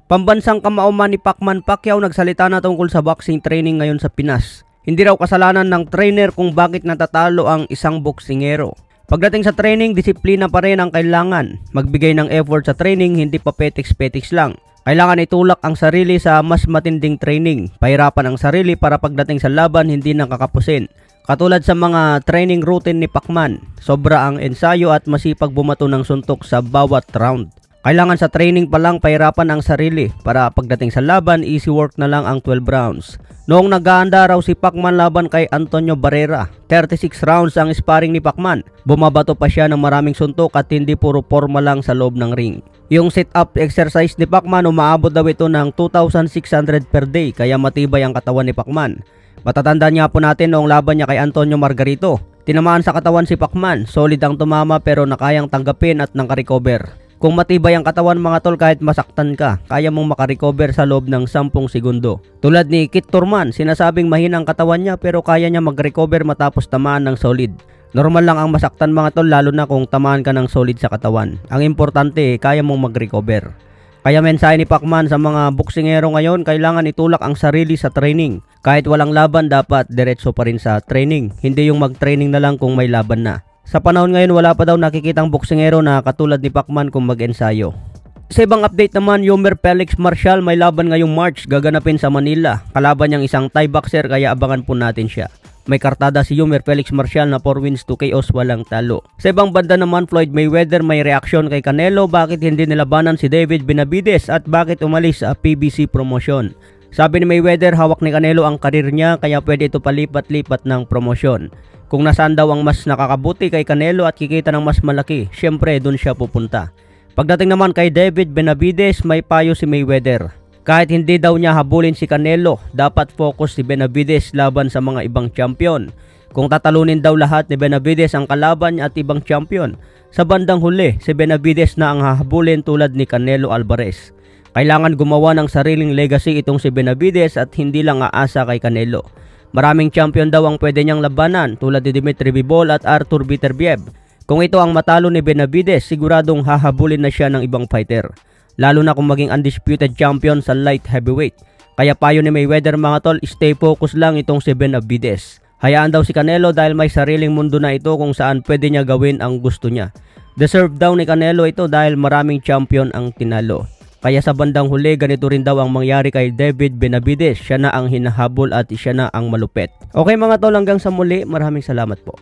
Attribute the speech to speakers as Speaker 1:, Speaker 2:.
Speaker 1: Pambansang kamauman ni Pacman Pacquiao nagsalita na tungkol sa boxing training ngayon sa Pinas. Hindi raw kasalanan ng trainer kung bakit natatalo ang isang boksingero. Pagdating sa training, disiplina pa rin ang kailangan. Magbigay ng effort sa training, hindi pa petiks-petiks lang. Kailangan itulak ang sarili sa mas matinding training. Pahirapan ang sarili para pagdating sa laban hindi nakakapusin. Katulad sa mga training routine ni Pacman, sobra ang ensayo at masipag bumato ng suntok sa bawat round. Kailangan sa training pa lang pahirapan ang sarili para pagdating sa laban, easy work na lang ang 12 rounds. Noong nag-aanda raw si Pacman laban kay Antonio Barrera, 36 rounds ang sparring ni Pacman. Bumabato pa siya ng maraming suntok at hindi puro forma lang sa loob ng ring. Yung sit-up exercise ni Pacman, umaabot daw ito ng 2,600 per day, kaya matibay ang katawan ni Pacman. Matatandaan niya po natin noong laban niya kay Antonio Margarito. Tinamaan sa katawan si Pacman, solid ang tumama pero nakayang tanggapin at nakarecover. Kung matibay ang katawan mga tol, kahit masaktan ka, kaya mong makarecover sa loob ng 10 segundo. Tulad ni Kit Thurman, sinasabing mahina ang katawan niya pero kaya niya mag-recover matapos tamaan ng solid. Normal lang ang masaktan mga tol, lalo na kung tamaan ka ng solid sa katawan. Ang importante, kaya mong mag-recover. Kaya mensahe ni Pacman sa mga boksingero ngayon, kailangan itulak ang sarili sa training. Kahit walang laban, dapat diretso pa rin sa training. Hindi yung mag-training na lang kung may laban na. Sa panahon ngayon, wala pa daw nakikitang boksingero na katulad ni Pacman kung mag-ensayo. Sa ibang update naman, Yomer Felix Marcial may laban ngayong March, gaganapin sa Manila. Kalaban niyang isang Thai boxer, kaya abangan po natin siya. May kartada si Yomer Felix Marcial na 4 wins 2 KOs, walang talo. Sa ibang banda naman, Floyd Mayweather may reaksyon kay Canelo, bakit hindi nilabanan si David Benavides at bakit umalis sa PBC promotion. Sabi ni Mayweather, hawak ni Canelo ang karir niya kaya pwede ito palipat-lipat ng promosyon. Kung nasaan daw ang mas nakakabuti kay Canelo at kikita ng mas malaki, syempre doon siya pupunta. Pagdating naman kay David Benavides, may payo si Mayweather. Kahit hindi daw niya habulin si Canelo, dapat focus si Benavides laban sa mga ibang champion. Kung tatalunin daw lahat ni Benavides ang kalaban niya at ibang champion, sa bandang huli, si Benavides na ang hahabulin tulad ni Canelo Alvarez. Kailangan gumawa ng sariling legacy itong si Benavides at hindi lang aasa kay Canelo. Maraming champion daw ang pwede niyang labanan tulad ni Dmitry Bivol at Artur Beterbiev. Kung ito ang matalo ni Benavides, siguradong hahabulin na siya ng ibang fighter. Lalo na kung maging undisputed champion sa light heavyweight. Kaya payo ni Mayweather mga tol, stay focus lang itong si Benavides. Hayaan daw si Canelo dahil may sariling mundo na ito kung saan pwede niya gawin ang gusto niya. Deserve daw ni Canelo ito dahil maraming champion ang tinalo. Kaya sa bandang huli, ganito rin daw ang mangyari kay David Benavides. Siya na ang hinahabol at siya na ang malupet. Okay mga tol, hanggang sa muli, maraming salamat po.